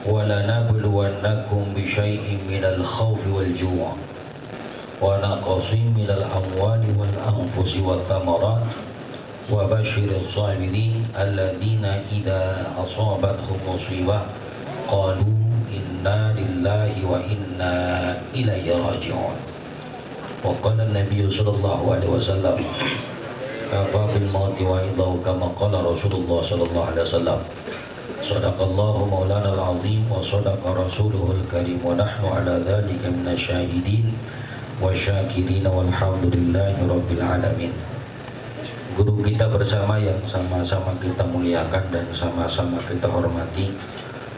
ولنبلونكم بشيء من الخوف والجوع ونقص من الأموال والأنفس والثمرات وبشر الصابرين الذين إذا أصابتهم مصيبة قالوا إنا لله وإنا إليه راجعون. وقال النبي صلى الله عليه وسلم كفى بالموت وعظه كما قال رسول الله صلى الله عليه وسلم صدق الله مولانا العظيم وصدق رسوله الكريم ونحن على ذلك من الشاهدين والشاكرين والحمد لله رب العالمين. Guru kita bersama yang sama-sama kita muliakan dan sama-sama kita hormati,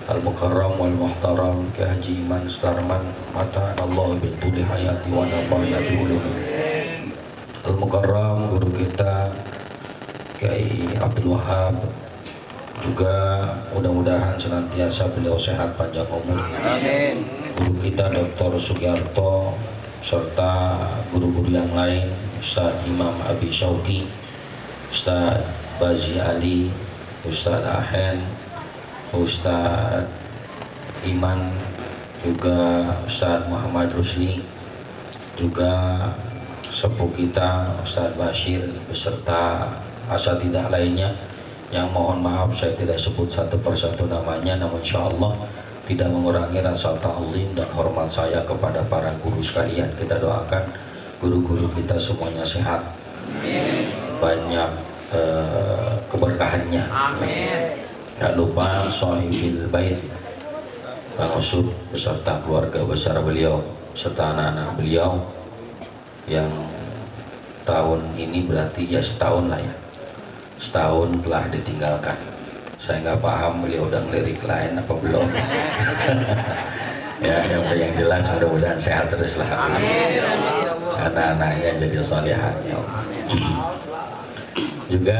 Al-Mukarram wal Muhtaram Kiai Haji Iman Sutarman Mata'an Allah bituli hayati wa nafa'na bi ulumi. Al-Mukarram guru kita Kiai Abdul Wahab, juga mudah-mudahan senantiasa beliau sehat panjang umur. Amin. Guru kita Dr. Sugiarto serta guru-guru yang lain, Ustaz Imam Abi Syauqi, Ustaz Bazi Ali, Ustaz Ahen, Ustaz Iman, juga Ustaz Muhammad Rusli, juga sepuh kita Ustaz Bashir beserta asatidzah lainnya yang mohon maaf saya tidak sebut satu persatu namanya, namun insyaallah tidak mengurangi rasa ta'zim dan hormat saya kepada para guru sekalian. Kita doakan guru-guru kita semuanya sehat, banyak keberkahannya. Amin. Tak lupa Sohibil Bait Bang Usub beserta keluarga besar beliau serta anak-anak beliau yang tahun ini berarti ya setahun lah ya, setahun telah ditinggalkan. Saya nggak paham beliau udah ngelirik lain apa belum. Ya yang jelas mudah-mudahan sehat terus lah. Amin. Anak-anaknya jadi salihah. Juga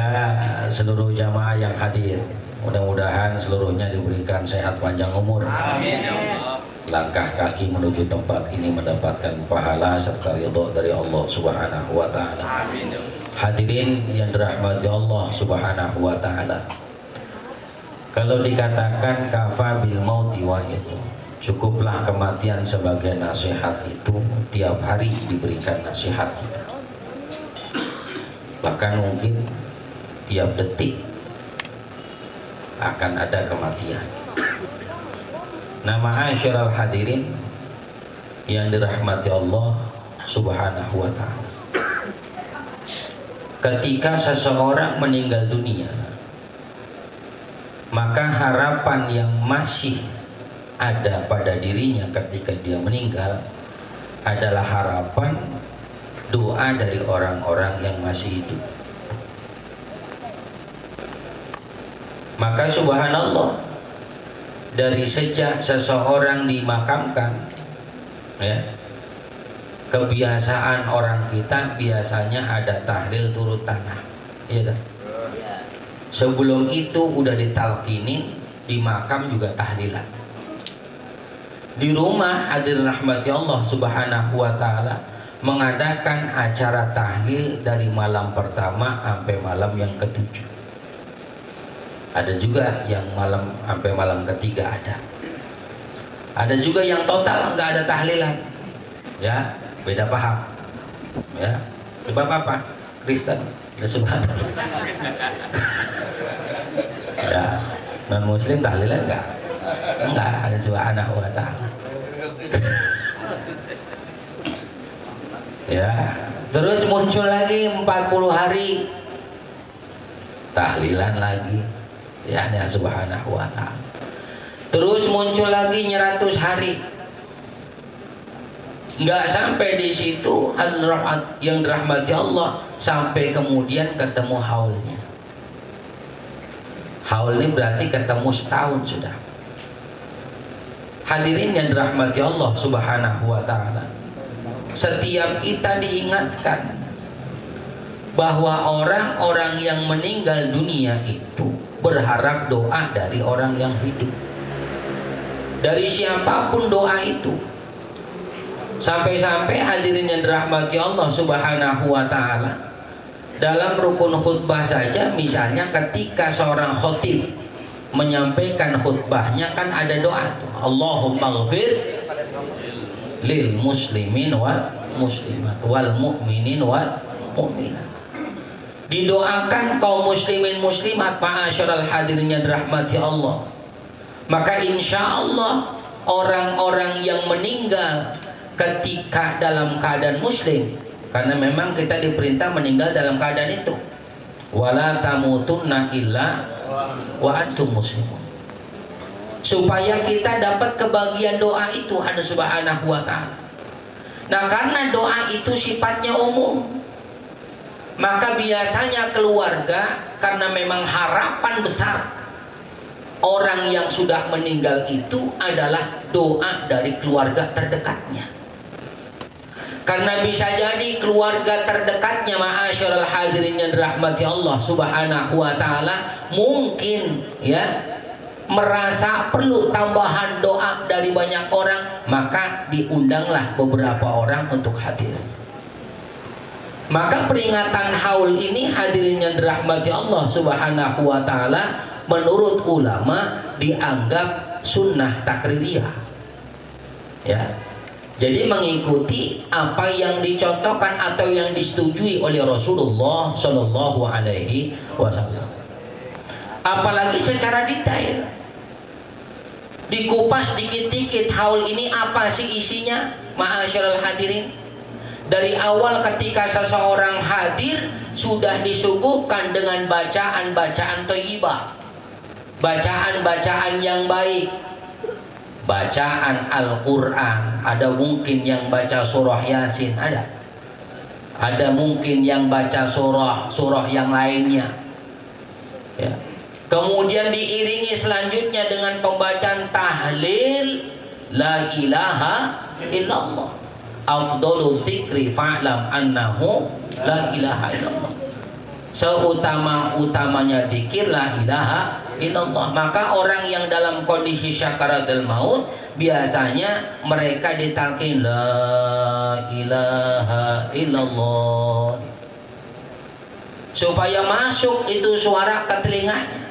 seluruh jamaah yang hadir, mudah-mudahan seluruhnya diberikan sehat panjang umur. Amin. Langkah kaki menuju tempat ini mendapatkan pahala serta ridho dari Allah Subhanahu wa taala. Amin. Hadirin yang dirahmati Allah Subhanahu wa taala. Kalau dikatakan kafa bil mauti wa'idhu, cukuplah kematian sebagai nasihat itu, tiap hari diberikan nasihat kita. Bahkan mungkin tiap detik akan ada kematian. Nah, ma'asyiral hadirin yang dirahmati Allah Subhanahu wa taala. Ketika seseorang meninggal dunia, maka harapan yang masih ada pada dirinya ketika dia meninggal adalah harapan doa dari orang-orang yang masih hidup. Maka subhanallah, dari sejak seseorang dimakamkan, ya, kebiasaan orang kita biasanya ada tahlil turut tanah, ya dah. Sebelum itu udah ditalkinin, di makam juga tahlilan. Di rumah hadirin rahmati Allah Subhanahu wa taala mengadakan acara tahlil dari malam pertama sampai malam yang ketujuh. Ada juga yang malam sampai malam ketiga ada. Ada juga yang total nggak ada tahlilan. Ya, beda paham. Ya, sebab apa? Kristen. Ya subhanallah. Ya, non muslim tahlilan enggak? Enggak, ada subhanahu wa ta'ala. Ya, terus muncul lagi 40 hari tahlilan lagi. Ya, ada subhanahu wa ta'ala. Terus muncul lagi 100 hari. Enggak sampai di situ yang dirahmati Allah, sampai kemudian ketemu haulnya. Haul ini berarti ketemu setahun sudah. Hadirin yang dirahmati Allah Subhanahu wa taala, setiap kita diingatkan bahwa orang-orang yang meninggal dunia itu berharap doa dari orang yang hidup. Dari siapapun doa itu. Sampai-sampai hadirin yang dirahmati Allah Subhanahu wa taala, dalam rukun khutbah saja, misalnya ketika seorang khotib menyampaikan khutbahnya kan ada doa tuh. Allahumma ghfir lil muslimin wal muslimat wal mu'minin wal mu'minat. Didoakan kaum muslimin muslimat, ma'asyiral hadirin yang dirahmati Allah. Maka insya Allah orang-orang yang meninggal ketika dalam keadaan muslim, karena memang kita diperintah meninggal dalam keadaan itu, wala tamutunna illa wa antum muslimun, supaya kita dapat kebagian doa itu ada subhanahu wa ta'ala. Nah, karena doa itu sifatnya umum, maka biasanya keluarga, karena memang harapan besar orang yang sudah meninggal itu adalah doa dari keluarga terdekatnya. Karena bisa jadi keluarga terdekatnya, ma'asyiral hadirin yang dirahmati Allah subhanahu wa ta'ala, mungkin ya merasa perlu tambahan doa dari banyak orang, maka diundanglah beberapa orang untuk hadir. Maka peringatan haul ini, hadirin yang dirahmati Allah subhanahu wa ta'ala, menurut ulama dianggap sunnah takririyah ya. Jadi mengikuti apa yang dicontohkan atau yang disetujui oleh Rasulullah Shallallahu Alaihi Wasallam. Apalagi secara detail dikupas dikit-dikit, haul ini apa sih isinya, ma'asyiral hadirin. Dari awal ketika seseorang hadir sudah disuguhkan dengan bacaan-bacaan thayyibah, bacaan-bacaan yang baik, bacaan Al-Quran. Ada mungkin yang baca surah Yasin, ada mungkin yang baca surah yang lainnya ya. Kemudian diiringi selanjutnya dengan pembacaan tahlil la ilaha illallah, afdhalu dzikri fa'lam annahu la ilaha illallah. Seutama-utamanya dzikir la ilaha illallah. Maka orang yang dalam kondisi syakaratul maut biasanya mereka ditalqin la ilaha illallah, supaya masuk itu suara ke telinganya.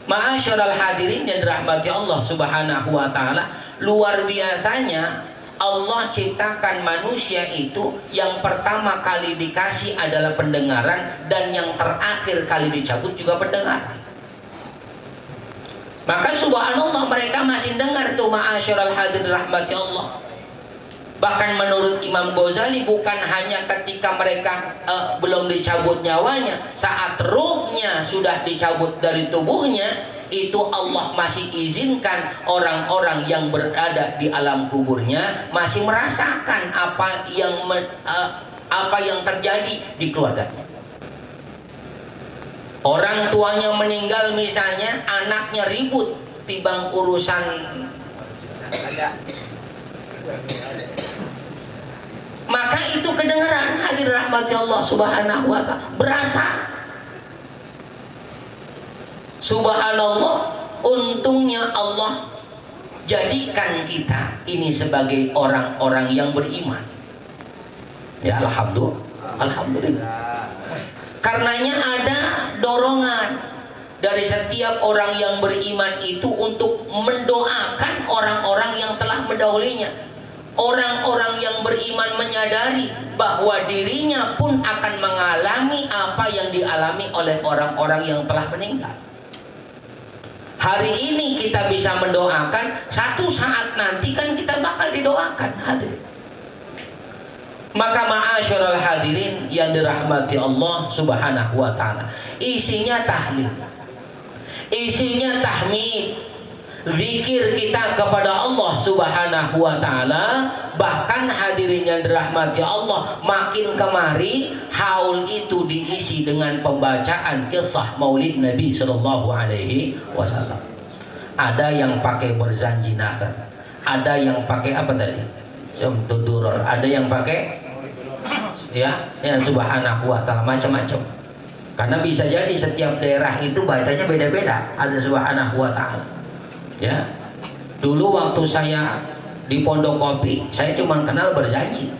Ma'asyiral hadirin yang dirahmati Allah subhanahu wa ta'ala, luar biasanya Allah ciptakan manusia itu yang pertama kali dikasih adalah pendengaran, dan yang terakhir kali dicabut juga pendengaran. Maka subhanallah mereka masih dengar tuh, ma'asyiral hadirin rahmati Allah. Bahkan menurut Imam Ghazali, bukan hanya ketika mereka belum dicabut nyawanya, saat ruhnya sudah dicabut dari tubuhnya, itu Allah masih izinkan orang-orang yang berada di alam kuburnya masih merasakan apa yang terjadi di keluarganya. Orang tuanya meninggal misalnya, anaknya ribut tibang urusan maka itu kedengaran, hadir rahmati Allah subhanahu wa ta'ala, berasa. Subhanallah, untungnya Allah jadikan kita ini sebagai orang-orang yang beriman ya. Alhamdulillah. Karenanya ada dorongan dari setiap orang yang beriman itu untuk mendoakan orang-orang yang telah mendahulunya. Orang-orang yang beriman menyadari bahwa dirinya pun akan mengalami apa yang dialami oleh orang-orang yang telah meninggal. Hari ini kita bisa mendoakan, satu saat nanti kan kita bakal didoakan, hadirin. Maka ma'asyiral hadirin yang dirahmati Allah subhanahu wa ta'ala, isinya tahlil, isinya tahmid, zikir kita kepada Allah subhanahu wa ta'ala. Bahkan hadirin yang dirahmati Allah, makin kemari haul itu diisi dengan pembacaan kisah maulid Nabi sallallahu alaihi wasallam. Ada yang pakai berzanji nakal, ada yang pakai apa tadi, Syamtuduror, ada yang pakai ya subhanahu wa ta'ala, macam-macam. Karena bisa jadi setiap daerah itu bacanya beda-beda, ada subhanahu wa ta'ala ya. Dulu waktu saya di Pondok Kopi, saya cuma kenal berjanji.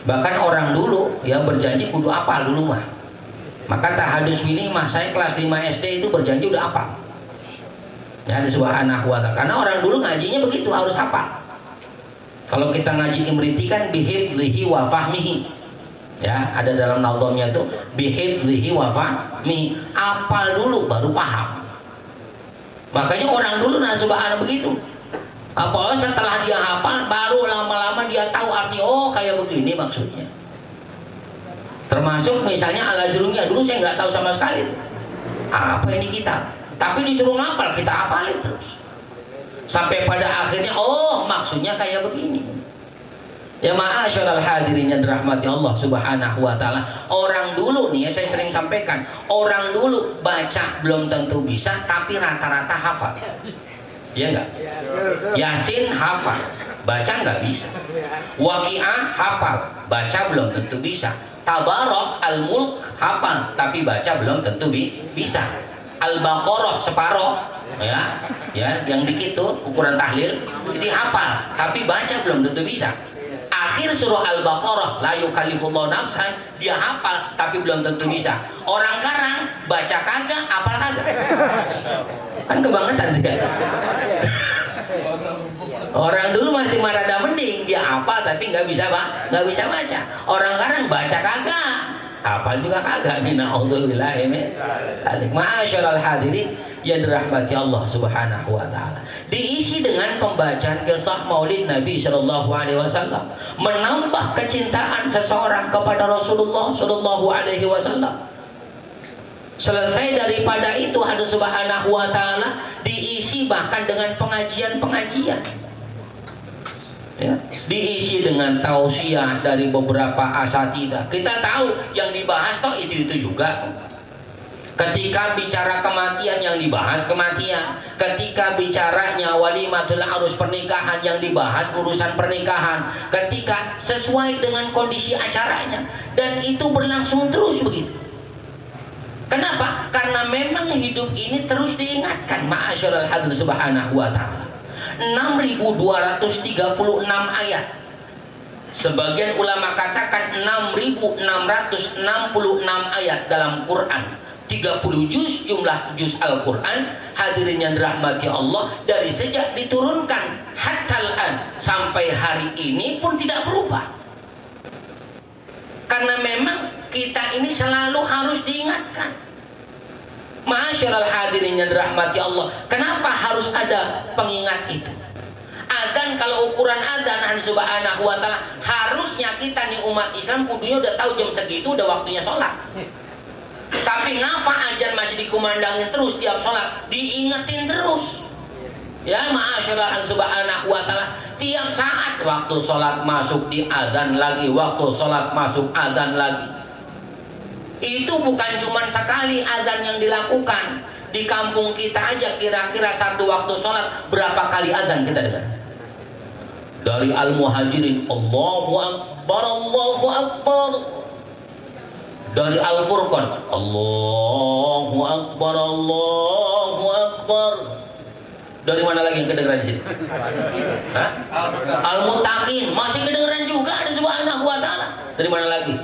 Bahkan orang dulu ya berjanji kudu apal dulu mah. Maka tahadus ini mah saya kelas 5 SD itu berjanji udah apal. Ya, subhanahu wa ta'ala. Karena orang dulu ngajinya begitu, harus hafal. Kalau kita ngaji imriti kan bihifdhihi wa fahmihi. Ya, ada dalam nazamnya itu bihifdhihi wa fahmihi. Hafal dulu baru paham. Makanya orang dulu subhanahu begitu. Apalagi setelah dia hafal baru lama-lama dia tahu arti, oh kayak begini maksudnya. Termasuk misalnya al-ajrumiyah, dulu saya nggak tahu sama sekali tuh. Apa ini kitab? Tapi disuruh ngapal, kita hafalin terus. Sampai pada akhirnya, oh maksudnya kayak begini. Ya ma'asyiral hadirin yang dirahmati Allah subhanahu wa ta'ala. Orang dulu nih, saya sering sampaikan, orang dulu baca belum tentu bisa, tapi rata-rata hafal. Iya enggak? Yasin hafal, baca nggak bisa. Waqiah hafal, baca belum tentu bisa. Tabarok, Al-Mulk hafal, tapi baca belum tentu bisa. Al-Baqarah separoh, ya, yang dikit tuh ukuran tahlil, itu hafal, tapi baca belum tentu bisa. Akhir surah Al-Baqarah, la yukallifullahu nafsan, dia hafal, tapi belum tentu bisa. Orang karang baca kagak, hafal kagak, kan kebangetan dia. Orang dulu masih marada mending, dia hafal tapi nggak bisa baca. Orang sekarang baca kagak, hafal juga kagak. Na'udzubillah min dzalik. Ma'asyiral hadirin yang dirahmati Allah subhanahu wa ta'ala. Diisi dengan pembacaan kisah maulid Nabi sallallahu alaihi wasallam, menambah kecintaan seseorang kepada Rasulullah sallallahu alaihi wasallam. Selesai daripada itu, ada subhanahu wa ta'ala diisi bahkan dengan pengajian-pengajian, ya, diisi dengan tausiah dari beberapa asatidah. Kita tahu yang dibahas toh itu juga. Ketika bicara kematian yang dibahas kematian, ketika bicaranya walimatul arus pernikahan yang dibahas urusan pernikahan, ketika sesuai dengan kondisi acaranya, dan itu berlangsung terus begitu. Kenapa? Karena memang hidup ini terus diingatkan. Ma'asyiral hadirin subhanahu wa ta'ala. 6.236 ayat. Sebagian ulama katakan 6.666 ayat dalam Quran. 30 juz jumlah juz Al-Quran. Hadirin yang dirahmati Allah, dari sejak diturunkan hatta sampai hari ini pun tidak berubah. Karena memang kita ini selalu harus diingatkan. Ma'asyiral hadirin yang dirahmati Allah, kenapa harus ada pengingat itu? Adzan, kalau ukuran adzan subhanahu wa ta'ala, harusnya kita nih umat Islam kudunya udah tahu jam segitu udah waktunya sholat. Tapi ngapa adzan masih dikumandangin terus tiap sholat, diingetin terus? Ya ma'asyiral subhanahu wa ta'ala, tiap saat waktu sholat masuk di adzan lagi, waktu sholat masuk adzan lagi. Itu bukan cuma sekali adzan yang dilakukan. Di kampung kita aja kira-kira satu waktu sholat berapa kali adzan kita dengar? Dari Al-Muhajirin, Allahu Akbar, Allahu Akbar. Dari Al-Furqan, Allahu Akbar, Allahu Akbar. Dari mana lagi yang kedengeran di sini? Hah? Al-Muttaqin masih kedengeran juga, ada subhanahu wa ta'ala. Dari mana lagi?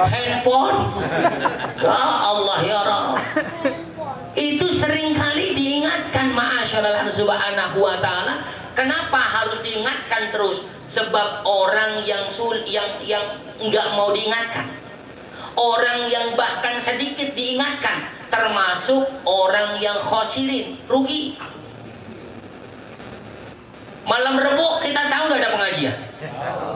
Handphone. Ya Allah ya Rabb. Itu seringkali diingatkan ma'asyiral subhanahu wa ta'ala. Kenapa harus diingatkan terus? Sebab orang yang enggak mau diingatkan, orang yang bahkan sedikit diingatkan, termasuk orang yang khosirin, rugi. Malam Rebo kita tahu nggak ada pengajian?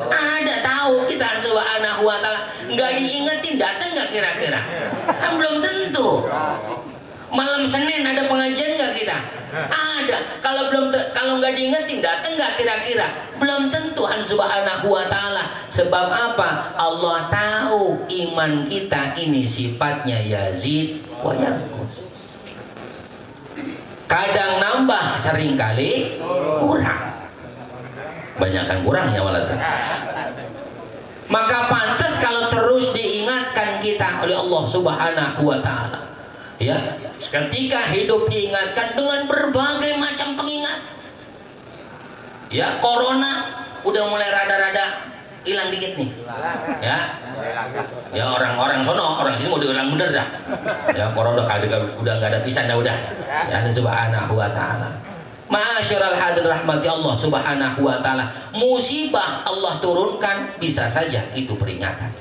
Ada, tahu kita subhanahu wa ta'ala. Nggak diingetin, datang nggak kira-kira? Kan belum tentu. Malam Senin ada pengajian nggak kita? Ada. Kalau nggak diingetin, datang nggak kira-kira? Belum tentu. Subhanahu wa ta'ala. Sebab apa? Allah tahu iman kita ini sifatnya yazid wa yanqus. Kadang nambah, seringkali kurang. Banyakkan kurangnya malah. Maka pantas kalau terus diingatkan kita oleh Allah subhanahu wa ta'ala. Ya, ketika hidup diingatkan dengan berbagai macam pengingat. Ya, corona udah mulai rada-rada hilang dikit nih. Ya, Ya orang-orang sono, orang sini mau diulang bener dah. Ya orang udah nggak ada pisan dah udah. Ya subhanahu wa ta'ala. Ma'asyiral hadirin rahmati Allah subhanahu wa ta'ala. Musibah Allah turunkan bisa saja itu peringatan.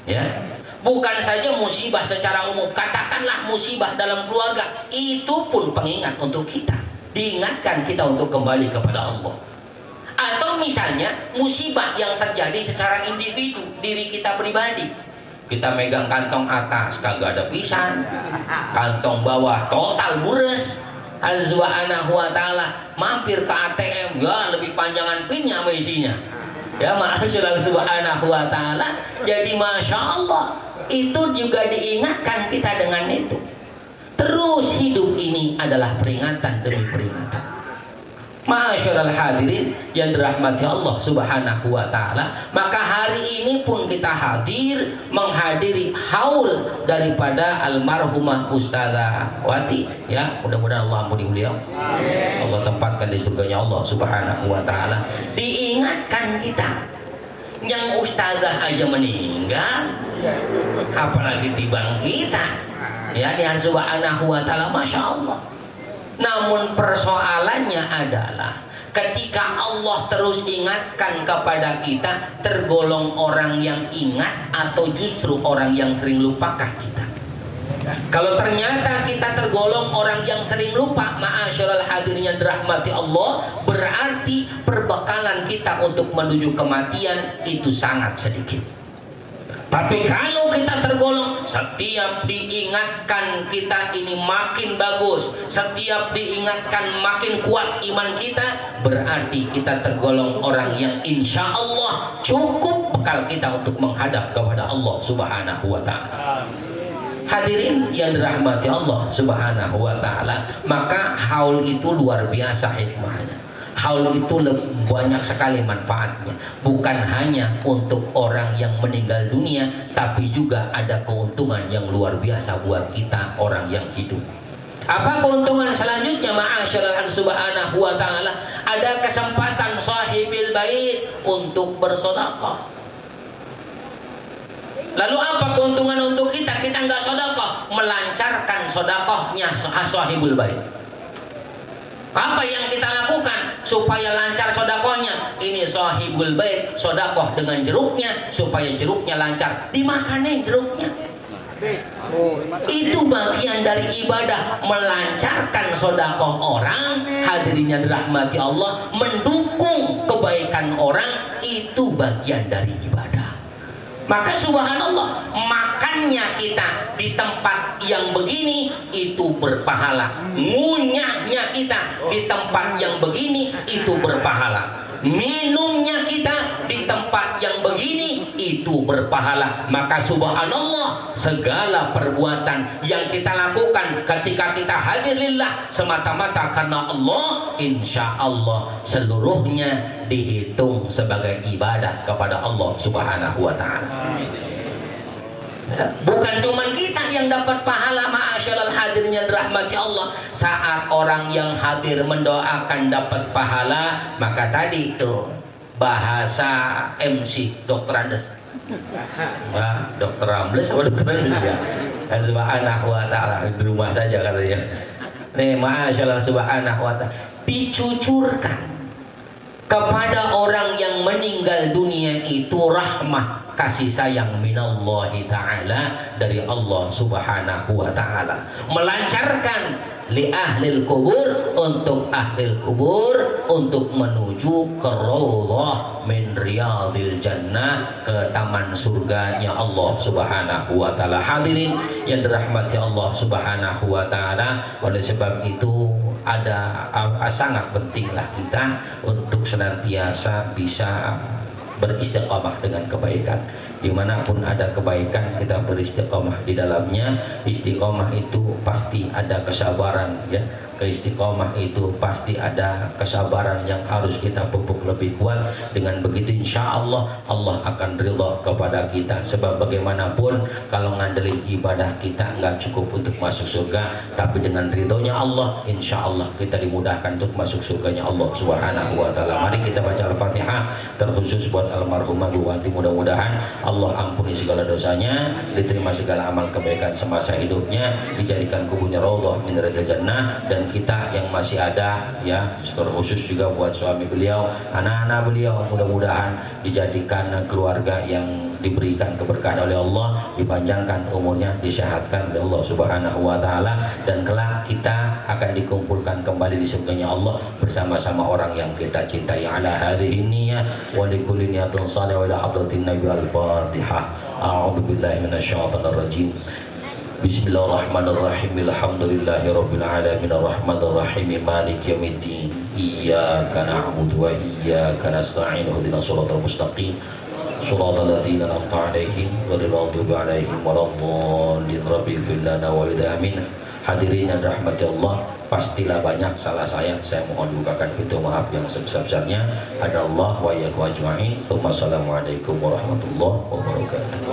Ya. Bukan saja musibah secara umum, katakanlah musibah dalam keluarga, itu pun pengingat untuk kita. Diingatkan kita untuk kembali kepada Allah. Atau misalnya musibah yang terjadi secara individu, diri kita pribadi. Kita megang kantong atas kagak ada pisan, kantong bawah total bures. Subhanahu wa ta'ala mampir ke ATM, ya lebih panjangan pinnya sama isinya. Ya ma'asyiral subhanahu wa ta'ala. Jadi masya Allah, itu juga diingatkan kita dengan itu. Terus hidup ini adalah peringatan demi peringatan. Ma'asyiral hadirin yang dirahmati Allah subhanahu wa ta'ala. Maka hari ini pun kita hadir menghadiri haul daripada almarhumah Ustazah Wati. Ya, mudah-mudahan Allah ampuni beliau. Allah tempatkan di surganya Allah subhanahu wa ta'ala. Diingatkan kita, yang Ustazah aja meninggal, apalagi tibang kita. Ya, dengan subhanahu wa ta'ala, masya Allah. Namun persoalannya adalah ketika Allah terus ingatkan kepada kita, tergolong orang yang ingat atau justru orang yang sering lupakah kita? Kalau ternyata kita tergolong orang yang sering lupa, ma'asyiral hadirin yang dirahmati Allah, berarti perbekalan kita untuk menuju kematian itu sangat sedikit. Tapi kalau kita tergolong setiap diingatkan kita ini makin bagus, setiap diingatkan makin kuat iman kita, berarti kita tergolong orang yang insya Allah cukup bekal kita untuk menghadap kepada Allah subhanahu wa ta'ala. Hadirin yang dirahmati Allah subhanahu wa ta'ala, maka haul itu luar biasa hikmahnya. Haul itu banyak sekali manfaatnya. Bukan hanya untuk orang yang meninggal dunia, tapi juga ada keuntungan yang luar biasa buat kita orang yang hidup. Apa keuntungan selanjutnya? Ma'asyiral subhanahu wa ta'ala, ada kesempatan sahibil bait untuk bersedekah. Lalu apa keuntungan untuk kita? Kita nggak sedekah, melancarkan sedekahnya sahibul bait. Apa yang kita lakukan supaya lancar sodakohnya? Ini sahibul bait sodakoh dengan jeruknya, supaya jeruknya lancar, dimakanin jeruknya. Itu bagian dari ibadah, melancarkan sodakoh orang. Hadirin yang dirahmati Allah, mendukung kebaikan orang, itu bagian dari ibadah. Maka subhanallah, makannya kita di tempat yang begini itu berpahala. Ngunyahnya kita di tempat yang begini itu berpahala. Minumnya kita di tempat yang begini itu berpahala. Maka subhanallah, segala perbuatan yang kita lakukan ketika kita hadir lillah semata-mata karena Allah, insya Allah seluruhnya dihitung sebagai ibadah kepada Allah subhanahu wa ta'ala. Bukan cuma kita yang dapat pahala, ma'asyiral hadirin yang dirahmati Allah. Saat orang yang hadir mendoakan dapat pahala, maka tadi itu bahasa MC Dr. Andes, Dr. Rambles apa Dr. Andes ya? Dan subhanahu wa ta'ala di rumah saja katanya. Nih ma'asyiral subhanahu wa ta'ala, dicucurkan kepada orang yang meninggal dunia itu rahmah, kasih sayang minallahi ta'ala, dari Allah subhanahu wa ta'ala. Melancarkan li ahlil kubur, untuk ahlil kubur, untuk menuju ke raudhah min riyadil jannah, ke taman surganya Allah subhanahu wa ta'ala. Hadirin yang dirahmati Allah subhanahu wa ta'ala, oleh sebab itu ada sangat pentinglah kita untuk senantiasa bisa beristiqamah dengan kebaikan. Dimanapun ada kebaikan, kita beristiqamah di dalamnya. Istiqamah itu pasti ada kesabaran, ya. keistiqomah itu pasti ada kesabaran yang harus kita pupuk lebih kuat. Dengan begitu insya Allah Allah akan ridha kepada kita. Sebab bagaimanapun kalau ngandelin ibadah kita nggak cukup untuk masuk surga, tapi dengan ridhonya Allah insya Allah kita dimudahkan untuk masuk surganya Allah Subhanahu wa Ta'ala. Mari kita baca Al-Fatihah terkhusus buat almarhumah Bu Wanti. Mudah-mudahan Allah ampuni segala dosanya, diterima segala amal kebaikan semasa hidupnya, dijadikan kubunya raudhah min riyadil jannah. Dan kita yang masih ada ya, terkhusus juga buat suami beliau, anak-anak beliau, mudah-mudahan dijadikan keluarga yang diberikan keberkahan oleh Allah, dipanjangkan umurnya, disehatkan oleh Allah Subhanahu wa Ta'ala, dan kelak kita akan dikumpulkan kembali di surganya Allah bersama-sama orang yang kita cintai. Ala hadhihi niyyah wa likulli niyatin salih wa ila hadratin nabi. Al-Fatihah. A'udzu billahi minasyaitonir rajim. Bismillahirrahmanirrahim. Alhamdulillahirabbil alamin arrahmanir rahim maliki yaumiddin. Iyyaka na'budu wa iyyaka nasta'in. Ihdinas shiratal mustaqim. Shiratal ladzina an'amta 'alaihim ghairil maghdubi 'alaihim waladdallin. Rabbil ighfir lana wa amin. Hadirin yang dirahmati Allah, pastilah banyak salah saya mohon bukakan pintu maaf yang sebesar-besarnya. Ada Allah wa iyyakum ajma'in. Wassalamualaikum warahmatullahi wabarakatuh.